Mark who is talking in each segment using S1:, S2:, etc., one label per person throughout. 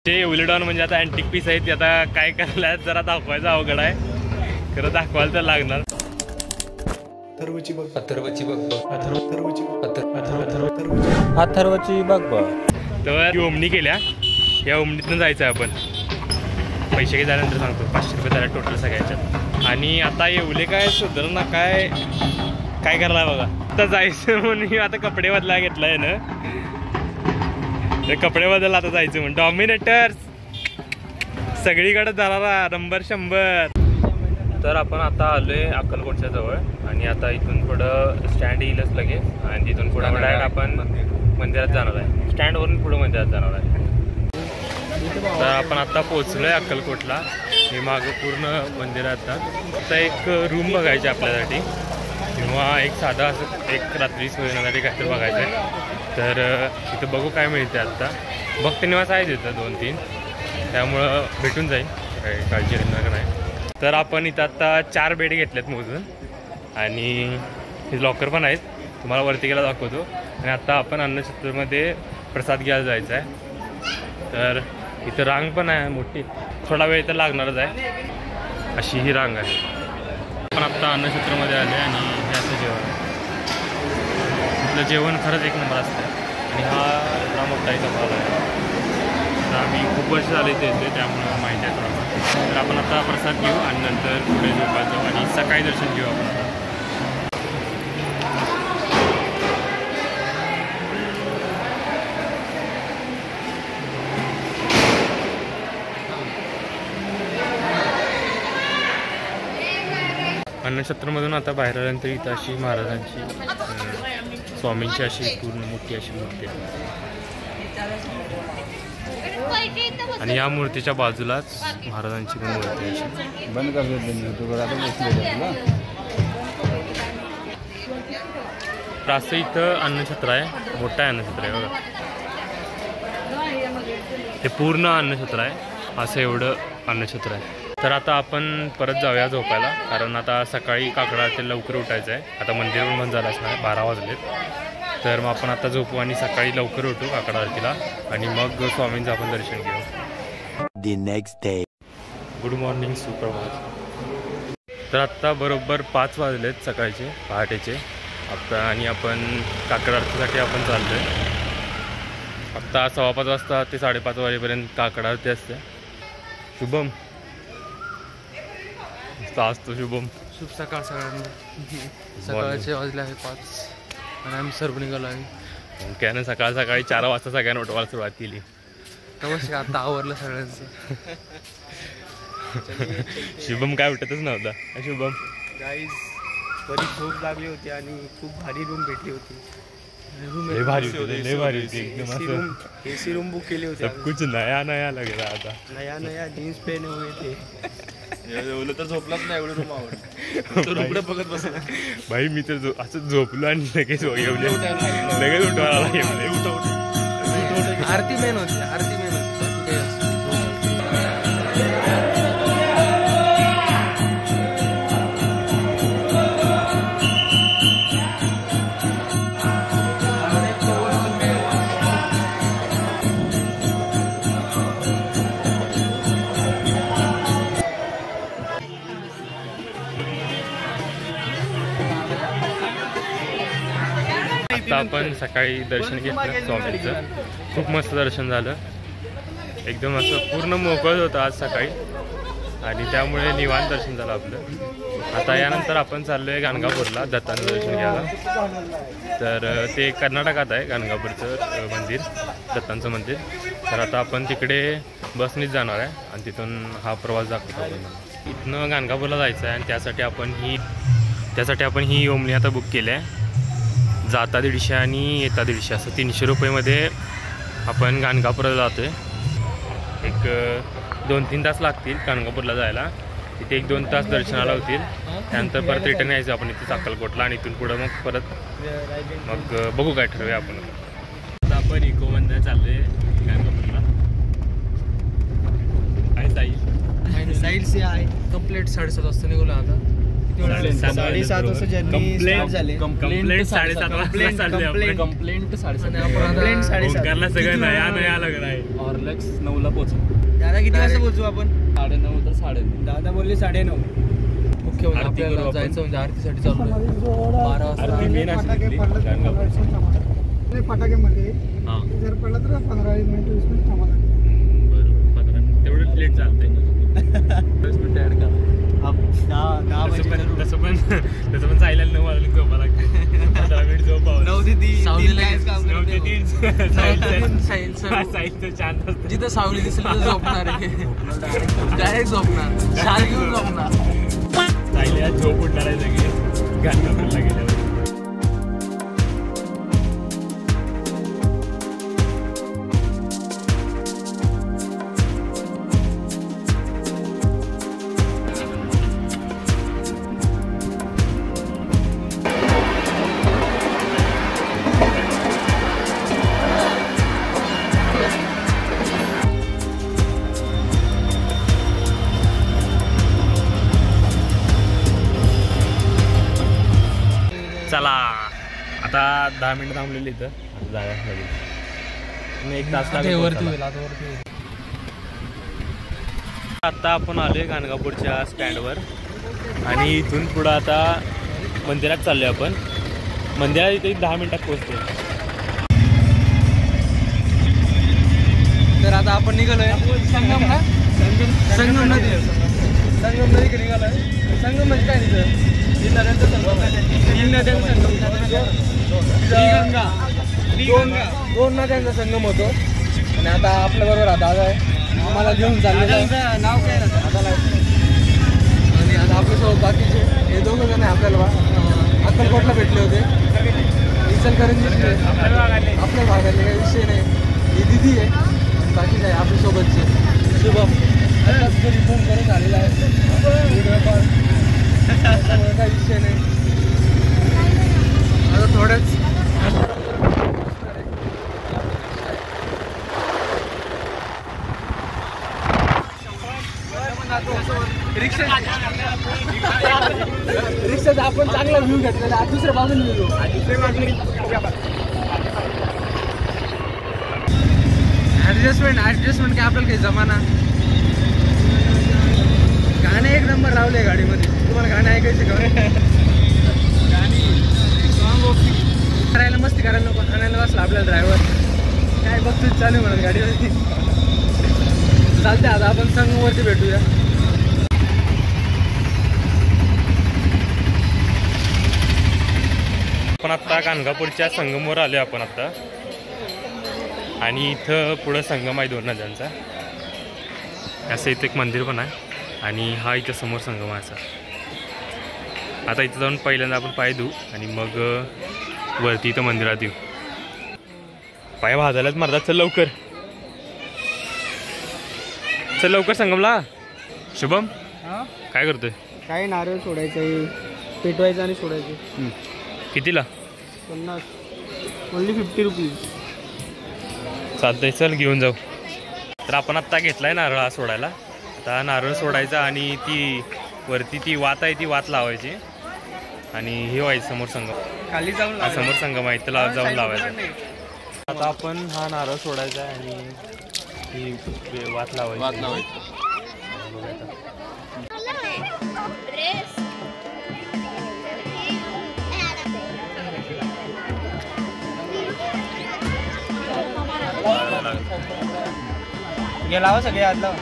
S1: ते उलडाऊन म्हणजे आता अँटिक पीस आहेत ते आता काय करायला जरा दाखवायचं अवघड आहे, खरं दाखवायला तर लागणार.
S2: अथर्वची बघ
S3: अथर्वची बघ
S2: अथर्वची बघ बघ.
S1: तर ओमनी केल्या, या ओमनीतनं जायचं आहे आपण. पैसे काही झाल्यानंतर सांगतो. 500 रुपये झाले टोटल सगळ्याच्यात. आणि आता येवले काय सुधार ना काय करायला बघा. आता जायचं म्हणून मी आता कपडे बदला घेतलाय ना, कपडे बदल आता जायचं म्हणून. डॉमिनेटर्स सगळीकडे जाणारा नंबर 100. तर आपण आता आलोय अक्कलकोटच्या जवळ आणि आता इथून पुढं स्टँड येईलच लगेच आणि तिथून पुढं डायरेक्ट आपण मंदिरात जाणार आहे. स्टँडवरून पुढं मंदिरात जाणार आहे. तर आपण आता पोहोचलोय अक्कलकोटला. हे मागं पूर्ण मंदिरात आता एक रूम बघायची आपल्यासाठी किंवा एक साधा असं एक रात्री सोयण्यासाठी काहीतरी बघायचं आहे. तर इथं बघू काय मिळते. आत्ता भक्त निवास आहे तिथं 2-3, त्यामुळं भेटून जाईल, काही काळजी नाही. तर आपण इथं आत्ता 4 बेड घेतलेत मोजून आणि हे लॉकर पण आहेत, तुम्हाला वरती गेला दाखवतो. आणि आत्ता आपण अन्नछत्रमध्ये प्रसाद घ्यायला जायचं आहे. तर इथं रांग पण आहे मोठी, थोडा वेळ तर लागणारच आहे. अशी ही रांग आहे. आपण आत्ता अन्नछत्रमध्ये आले आणि हे असं जेवण आहे. इथलं जेवण खरंच एक नंबर असतं. आणि हा एवढा मोठा इथं हॉल आहे. तर आम्ही खूप वर्ष झाले इथे येते, त्यामुळं माहिती आहे थोडा. तर आपण आता प्रसाद घेऊ आणि नंतर पुढे झोपायला जाऊ आणि सकाळी दर्शन घेऊ आपण आता. अन्नछत्रमधून आता बाहेर आल्यानंतर इथं अशी महाराजांची स्वामींची अशी पूर्ण मोठी अशी मूर्ती आहे. आणि या मूर्तीच्या बाजूलाच महाराजांची पण मूर्ती अशी
S2: बंद
S1: असं इथं अन्नछत्र आहे, मोठं आहे अन्नछत्र आहे बघा. हे पूर्ण अन्नछत्र आहे, असं एवढं अन्नछत्र आहे. तर आता आपण परत जाऊया झोपायला, कारण आता सकाळी काकडा ते लवकर उठायचं आहे. आता मंदिर पण बंद झालं असणार, 12 वाजलेत. तर मग आपण आता झोपू आणि सकाळी लवकर उठू काकडा आरतीला आणि मग स्वामींचं आपण दर्शन घेऊ.
S4: The next day.
S1: Good morning, सुप्रभात. तर आत्ता बरोबर 5 वाजलेत सकाळचे, पहाटेचे. आता आणि आपण काकडा आरतीसाठी आपण चाललो आहे. आत्ता 5:15 वाजता ते 5:30 वाजेपर्यंत काकडा आरती असते. शुभम असतो. शुभम
S3: शुभ सकाळ सगळ्यांना. सकाळचे वाजले आहे 5 आणि आम्ही सर्व निघालो आहे.
S1: त्यानं सकाळ सकाळी 4 वाजता सगळ्यांना उठवायला सुरुवात केली.
S3: नमस्कार, आता आवरलं सगळ्यांचं.
S1: शुभम काय उठतच नव्हता. शुभम
S5: गाईज बरी झोप लागली होती आणि खूप भारी रूम भेटली होती.
S1: लय भारी होती एकदम. असं
S5: एसी रूम बुक केली होती.
S1: सब कुछ नया लग रहा आता.
S5: नया जीन्स पहने हुए थे.
S3: एवढं तर झोपलाच नाही, एवढं रूम आवडतं. बघत बसला
S1: भाई. मी तर असं झोपलो आणि लगेच उठवायला
S3: आरती मेन होती, आरती मेन होती.
S1: आता आपण सकाळी दर्शन घेतलं स्वामींचं. खूप मस्त दर्शन झालं, एकदम असं पूर्ण मोकळं होतं आज सकाळी आणि त्यामुळे निवांत दर्शन झालं आपलं. आता यानंतर आपण चाललो आहे गाणगापूरला दत्तांचं दर्शन घ्यायला. तर ते कर्नाटकात आहे गाणगापूरचं मंदिर, दत्तांचं मंदिर. तर आता आपण तिकडे बसनीच जाणार आहे आणि तिथून हा प्रवास दाखवतो आपण. इथनं गाणगापूरला जायचं आहे आणि त्यासाठी आपण ही ओमनी आता बुक केली आहे. जाता 150 आणि येता 150 असं 300 रुपयेमध्ये आपण गाणगापूरला जातो आहे. एक 2-3 तास लागतील गाणगापूरला जायला. तिथे 1-2 तास दर्शनाला होतील. त्यानंतर परत रिटर्न यायचं आपण इथे अक्कलकोटला आणि इथून पुढं मग परत बघू काय ठरवूया आपण. आता आपण इकोमध्ये चाललो आहे गाणगापूरला.
S3: साईल से आहे कंप्लीट 7:30 वाजता निघालो. आता
S5: साडेसात वाजता जर्नी स्टार्ट झाले.
S1: कंप्लेंट 7:30 वाजता चालली आपण.
S3: कंप्लेंट 7:30.
S5: कंप्लेंट 7:30.
S1: ओंकारला सगळं नया लागला आहे.
S3: हॉर्लेक्स 9ला पोहोचू.
S5: दादा किती वाजता पोहोचू आपण?
S3: 9:30 तर 9:30.
S5: दादा बोलले 9:30.
S3: मुख्य म्हणजे आपल्याला जायचं म्हणजे आरतीसाठी चालू आहे 12 वाजता.
S1: मेन
S2: फटाक्यामध्ये
S1: हां
S2: जर पडला तर 15-20 मिनिट 20 मिनिट थांबा लागेल.
S1: बरोबर 15 तेवढं लेट चालतंय.
S3: 20 मिनिटं ऍड करा.
S1: तसं पण जायला 9 वाजले झोपा लागते. 15 मिनिट झोप
S5: 9 ते 3
S3: सावलीला
S5: काम
S1: नऊ ते
S5: करते.
S1: 3 साहित्य छान असतं.
S3: जिथं सावली दिसली तिथं झोपणार आहे. डायरेक्ट झोपणार. शाल घेऊन झोपणार.
S1: सायल्या झोप उठणार आहे सगळे गाणगापूरला गेल्यावर. चला आता 10 मिनिटं थांबलेली इथं आता जाऊया लगेच. मग 1 तास लागेल पोहोचायला. आता आपण आलोय गाणगापूरच्या स्टँडवर आणि इथून पुढं आता मंदिरात चाललोय आपण. मंदिरात इथे 10 मिनिटात पोहोचतो.
S3: तर आता आपण निघालोय संगम ना. संगम नदीकडे निघालोय. संगम म्हणजे काय तिथं? 3 नद्यांचा संगम आहे. 3 नद्यांचा संगम. दोन नद्यांचा संगम होतो. आणि आता आपल्या बरोबर दादा आहे. आम्हाला घेऊन चाललेलं आहे.
S5: नाव काय दादा?
S3: आणि आता आपल्यासोबत बाकीचे हे 2 जण आहे आपल्याला अक्कलकोटला भेटले होते. इचलकरंजीतले आपल्या भागातले काही विषय नाही. ही दिदी आहे आणि बाकीचे आहे आपल्यासोबतचे शुभम. आताच घरी फोन करून आलेला आहे. काही विषय नाही. आता थोडंच रिक्षाचा आपण चांगला व्ह्यू घेतलेला. दुसऱ्या बाजूने गेलो. ऍडजस्टमेंट काय आपल्याला काही जमाना. गाणे 1 नंबर लावले गाडीमध्ये. तुम्हाला गाणे ऐकायचे का? गाणी सॉंग करायला मस्ती करायला नको. आणायला बसला आपल्याला ड्रायव्हर काय बघतोच चालू म्हणत गाडीवरती. चालते आता आपण संगमवरती भेटूया.
S1: आपण आत्ता गाणगापूरच्या संगमवर आलो आपण आत्ता. आणि इथं पुढं संगम आहे 2 नद्यांचा. असं इथं एक मंदिर पण आहे आणि हा इथं समोर संगम आहे असा. आता इथं जाऊन पहिल्यांदा आपण पाय धुऊ आणि मग वरती इथं मंदिरात येऊ. पाय भाजायलाच मारतात. चल लवकर संगमला. शुभम काय करतोय?
S5: काय नारळ सोडायचं, पेटवायचं आणि सोडायचं.
S1: कितीला?
S5: 50. Only 50 rupees.
S1: चालतंय चल घेऊन जाऊ. तर आपण आत्ता घेतलाय नारळ हा सोडायला. आता नारळ सोडायचा आणि ती वरती ती वात आहे ती वात लावायची आणि हे व्हायचं समोर संगम.
S5: खाली जाऊन
S1: समोर संगम आहे इथं जाऊन लावायचं. आता आपण हा नारळ सोडायचा आहे आणि ही वात लावायची.
S5: गेला सगळे आज लावा.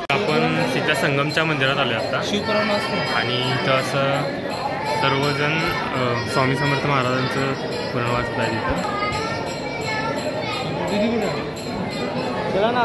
S1: आपण सीता संगमच्या मंदिरात आलो आता.
S3: शिवपुराण असतो
S1: आणि इथं असं सर्वजण स्वामी समर्थ महाराजांचं पुराण वाचत आहे तिथं.
S5: चला ना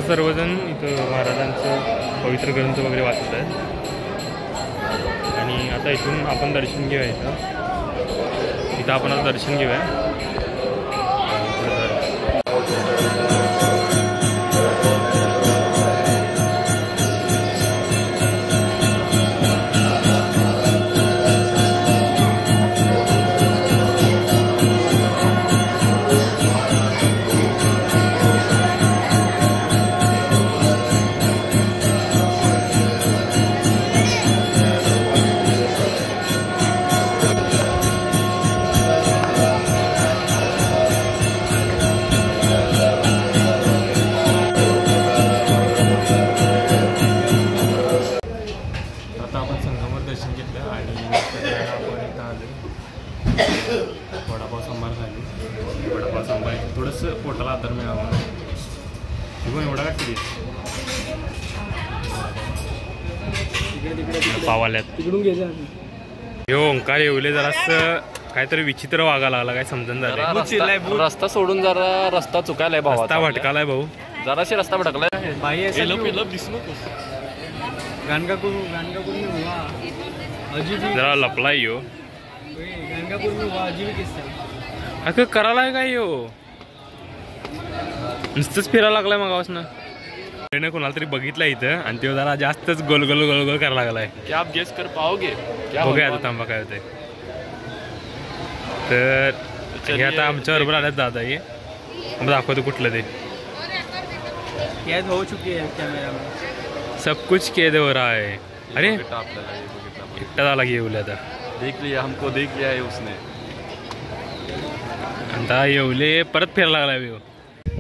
S1: सर्वजण इथं महाराजांचं पवित्र ग्रंथ वगैरे वाचत आहेत आणि आता इथून आपण दर्शन घेऊया इथं आपण आता दर्शन घेऊया. वडापाव सांबार झाली. वडापाव सांबार थोडंसं पोटाला आधार मिळावा म्हणून एवढा का तरी पाव आल्यात.
S3: तिकडून घ्यायचं.
S1: हो ओंकार येवले जरासं काहीतरी विचित्र वागायला लागला, काय समजून झालं.
S4: रस्ता सोडून जरा रस्ता चुकायलाय भाऊ.
S1: रस्ता भटकालाय भाऊ.
S4: जराशी रस्ता भटकलाय.
S3: गाणगापूर में हुआ अजीब,
S1: जरा लपलाय यो.
S3: गाणगापूर में हुआ अजीब किस्सा.
S1: अगं करायलाय काय यो, नुसतंच फिरायला लागलाय मगापासून. कोणाला तरी बघितलं इथं आणि तो जरा जास्तच गोल गोल गोल गोल करायला लागलाय.
S4: क्या आप गेस कर पाओगे?
S1: बघूया आता थांबा काय होतंय. तर हे आता आमच्या बरोबर आल्यात दादा. हे मग दाखवतो कुठलं ते.
S3: कैद हो चुकी है कॅमेरा में.
S1: सब कुछ कैद हो रहा है. अरे एकटा झाला की येवले आता.
S4: देख लिया, हमको देख लिया है उसने.
S1: आता येवले परत फिरायला लागलाय.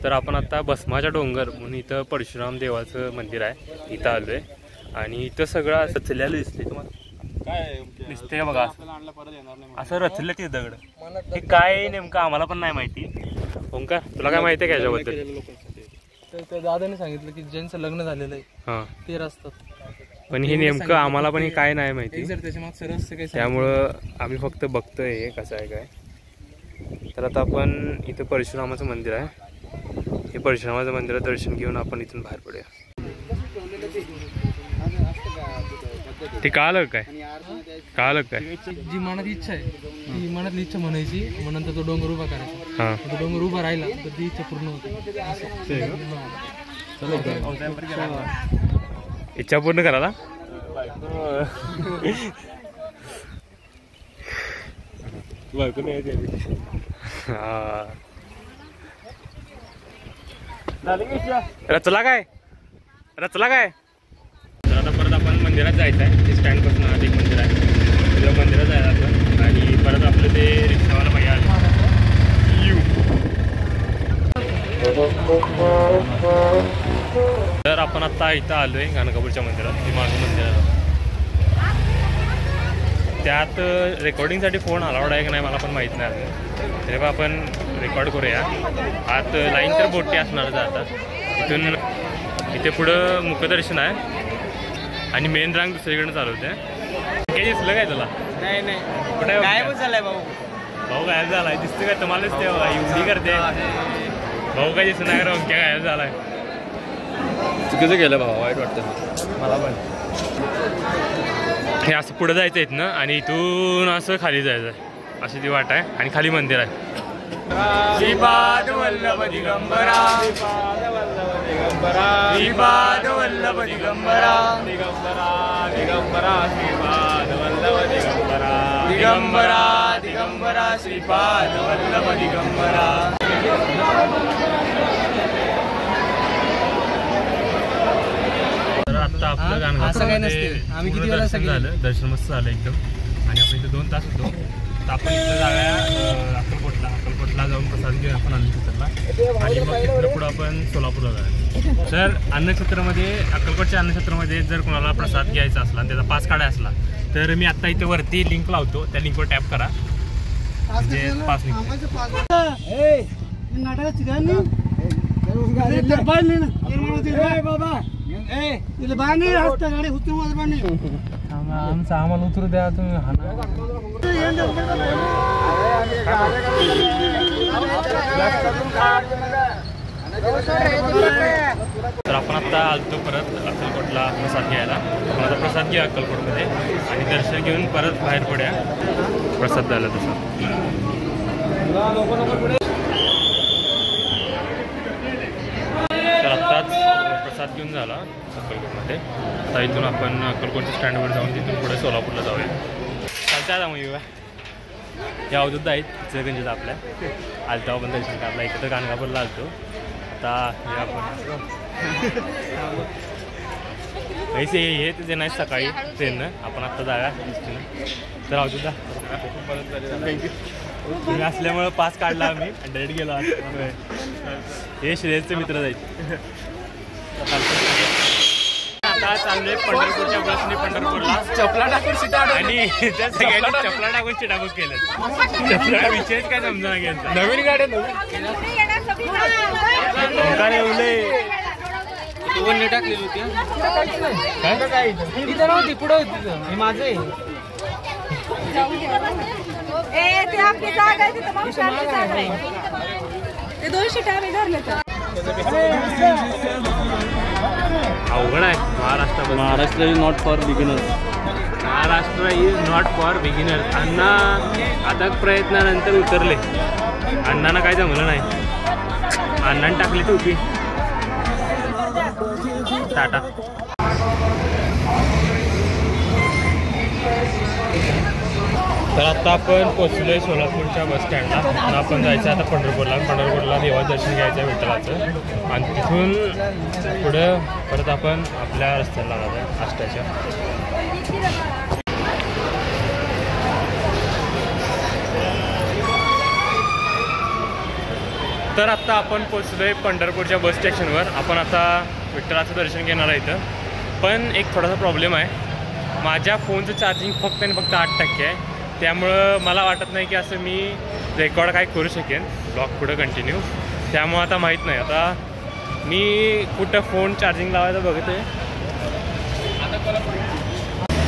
S1: तर आपण आता भस्माच्या डोंगर म्हणून इथं परशुराम देवाचं मंदिर आहे, इथं आलोय. आणि इथं सगळं असं रचलेलं दिसते तुम्हाला.
S4: काय
S1: दिसते बघा असं रचलं ते दगड. हे काय नेमकं आम्हाला पण नाही माहिती. ओंकार तुला काय माहिती आहे का याच्याबद्दल?
S3: तर दादाने सांगितलं की ज्यांचं लग्न झालेलं आहे
S1: हां
S3: ते रस्तात.
S1: पण हे नेमकं आम्हाला पण हे काय नाही माहिती.
S3: त्याच्या मागचं रहस्य काय,
S1: त्यामुळं आम्ही फक्त बघतोय हे कसं आहे काय. तर आता आपण इथं परशुरामाचं मंदिर आहे. हे परशुरामाचं मंदिरात दर्शन घेऊन आपण इथून बाहेर पडूया. ते कळालं काय? कळालं काय?
S3: जी मनात इच्छा आहे ती मनातली इच्छा म्हणायची, मग नंतर तो डोंगर उभा करायचा.
S1: हां
S3: तो डोंगर उभा राहिला तर ती इच्छा पूर्ण होते.
S1: इच्छा पूर्ण करायला रचला काय तर आता परत आपण मंदिरात जायचं आहे. ते स्टँड पासून आत एक मंदिर आहे, तिथं मंदिरात जायचं आपण. आणि परत आपलं ते रिक्षावाला भैया आले. तर आपण आता इथं आलोय गाणगापूरच्या मंदिरात. हे माझं मंदिर आहे. त्यात रेकॉर्डिंगसाठी फोन अलाउड आहे की नाही मला पण माहीत नाही अजून. तरी आपण रेकॉर्ड करूया. आत लाईन तर मोठी असणारच आता. इथून इथे पुढं मुखदर्शन आहे आणि मेन रांग दुसरीकडनं चालवते. काय दिसलं काय तुला?
S3: नाही
S1: कुठे
S3: गायब झालाय भाऊ.
S1: भाऊ गायब झालाय. दिसतं काय तुम्हालाच? ते एवढी करते भाऊ काय दिसत नाही. क्या गायब झालाय?
S4: चुकीचं केलं भाऊ, वाईट वाटतं मला पण.
S1: हे असं पुढं जायचं आहेत ना आणि इथून असं खाली जायचं अशी ती वाट आहे. आणि खाली मंदिर आहे.
S3: श्रीपाद वल्लभ दिगंबरा, श्रीपाद वल्लभ दिगंबरा, दिगंबरा श्रीपाद वल्लभ दिगंबरा, दिगंबरा श्रीपाद वल्लभ दिगंबरा.
S1: तर आता आपलं गाणगापूरमध्ये
S3: आम्ही किती
S1: पूर्ण दर्शन झालं. दर्शन मस्त झालं एकदम. आणि आपण इथं 2 तास होतो. तर आपण इथं जाऊया अक्कलकोटला जाऊन प्रसाद घेऊन आपण अन्नक्षेत्राला. आणि मग तिथं पुढं आपण सोलापूरला जाऊया. तर अन्नक्षेत्रामध्ये अक्कलकोटच्या अन्नक्षेत्रामध्ये जर कोणाला प्रसाद घ्यायचा असला आणि त्याचा पास काढायचा असला तर मी आत्ता इथे वरती लिंक लावतो. त्या लिंकवर टॅप करा म्हणजे पास निघतो.
S3: आमचं आम्हाला उतरू द्या तुम्ही.
S1: तर आपण आता आलतो परत अक्कलकोटला प्रसाद घ्यायला. आपण आता प्रसाद घ्या अक्कलकोटमध्ये आणि दर्शन घेऊन परत बाहेर पड्या प्रसाद द्यायला तसं. तर आत्ताच प्रसाद घेऊन झाला अक्कलकोटमध्ये. आता इथून आपण अक्कलकोटच्या स्टँडवर जाऊन तिथून पुढे सोलापूरला जाऊया. चालत्या मग येऊया. या अवधूत आहेत इचलकरंजीत आपल्या आलतो आपण दर्शन काढला. इथं तर गाणगापूरला आलतो. आता हे आपण पैसे हे ते नाही सकाळी ट्रेननं. आपण आत्ता जाऊया एसटीनं. तर अवधूत तुम्ही असल्यामुळं पास काढला आम्ही आणि डायरेक्ट गेलो. हे श्रेयसचे मित्र जाईल. आता चाललोय पंढरपूरच्या बसने पंढरपूरला. चपला टाकून सीटा आणि त्या सगळ्यांनी चपला टाकून चिटाबूक केलं. चपला विषयच काय समजा घ्यायचा. नवीन गाड्या
S3: टाकलेली होती
S1: काय
S3: इथं नव्हती पुढे होती. हे माझं आहे.
S6: ते 2 शीटा आम्ही धरले तर
S1: अवघड आहे Maharashtra.
S4: Maharashtra is not for beginners.
S1: Maharashtra is not for beginners. Anna अथक प्रयत्नानंतर उतरले. अण्णांना काय जमलं नाही. अण्णाने टाकली टोपी. टाटा. तर आता आपण पोचलोय सोलापूरच्या बस स्टँडला. आपण जायचं आता पंढरपूरला. पंढरपूरला देवाचं दर्शन घ्यायचं विठ्ठलाचं आणि तिथून पुढं परत आपण आपल्या रस्त्याला लागायचं आष्टाच्या. तर आत्ता आपण पोचलोय पंढरपूरच्या बस स्टेशनवर. आपण आता विठ्ठलाचं दर्शन घेणार आहे इथं. पण एक थोडासा प्रॉब्लेम आहे. माझ्या फोनचं चार्जिंग फक्त आणि फक्त 8% आहे. त्यामुळं मला वाटत नाही की असं मी रेकॉर्ड काय करू शकेन ब्लॉग पुढं कंटिन्यू. त्यामुळं आता माहीत नाही. आता मी कुठं फोन चार्जिंग लावायचं बघतो आहे.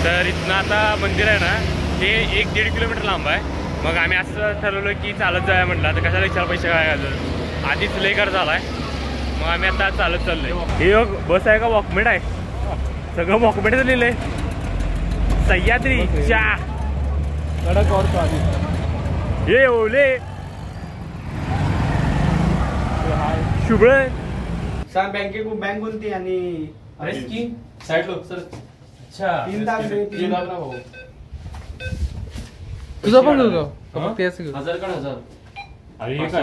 S1: तर इथनं आता मंदिर आहे ना हे 1-1.5 किलोमीटर लांब आहे. मग आम्ही असं ठरवलं की चालत जाऊया म्हटलं. आता कशाला विचार पैसे काय घालून आधीच लय खर्च झाला आहे. मग आम्ही आता चालत चाललोय. हे बस आहे का वॉकमेट आहे. सगळं वॉकमेटच लिहिलं आहे. सह्याद्री चा
S3: कडक और स्वादी.
S1: हे ओले शुभ
S5: सांग बँक कोणती आणि
S3: साइड लो सर.
S1: अच्छा
S5: 3 लाख दे.
S3: 3 लाख ना भाऊ. तुझा पण होतो फक्त याचं घेऊ.
S4: 1000.
S1: अरे हे काय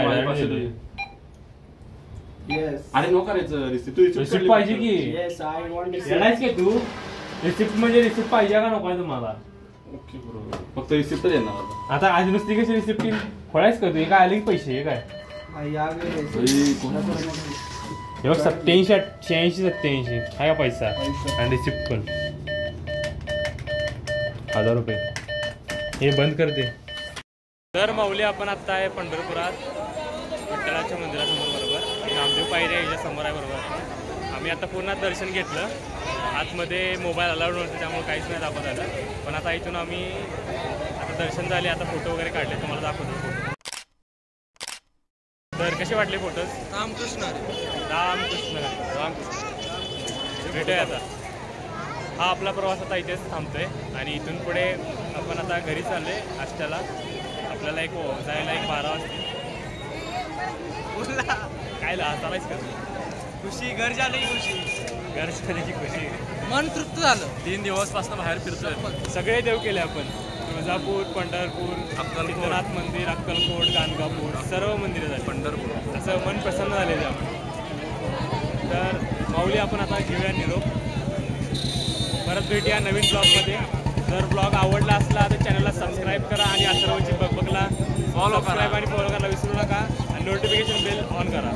S5: येस
S4: अरे नो करायचं
S1: रिसिप्ट पाहिजे की.
S5: येस आय वांट टू
S1: येणारच की तू. रिसिप्ट म्हणजे रिसिप्ट पाहिजे का नको तुम्हाला.
S4: ओके बरोबर. फक्त रिसिप्ट येणार
S1: आता आज नुसती कशी रिसिप्ट खोळायच का तू. हे काय आले की पैसे हे काय. हे बघ 87-86 आहे का पैसा आणि रिसिप्ट पण 1000 रुपये. हे बंद करते. तर माऊली आपण आत्ता आहे पंढरपुरात विठ्ठलाच्या मंदिरासमोर बरोबर. नामदेव पायरी याच्या समोर आहे बरोबर. आम्ही आता पूर्ण दर्शन घेतलं. आतमध्ये मोबाईल अलाउड नव्हतं त्यामुळे काहीच नाही दाखवत आलं. पण आता इथून आम्ही आता दर्शन झाले. आता फोटो वगैरे काढले तुम्हाला दाखवतो फोटो. तर कसे वाटले फोटोज.
S3: रामकृष्ण
S1: भेटूया आता. हा आपला प्रवास आता इथेच थांबतोय आणि इथून पुढे आपण आता घरी चाललोय आष्ट्याला. आपल्याला जायला 12 वाजता. काय चालायच का.
S3: खुशी घर झाली. खुशी
S1: घर झाल्याची खुशी.
S3: मन तृप्त झालं.
S1: 3 दिवसपासून बाहेर फिरतोय. सगळे देव केले आपण. तुळजापूर, पंढरपूर, अक्कलकोट मंदिर, अक्कलकोट, गाणगापूर सर्व मंदिरं झाली. पंढरपूर असं मन प्रसन्न झालेलं आपण. तर माऊली आपण आता घेऊया निरोप. परत भेटूया नवीन ब्लॉगमध्ये. जर ब्लॉग आवडला असला तर चॅनलला सबस्क्राईब करा आणि अथर्वची बगबगला सबस्क्राईब आणि फॉलो करायला विसरू नका आणि नोटिफिकेशन बेल ऑन करा.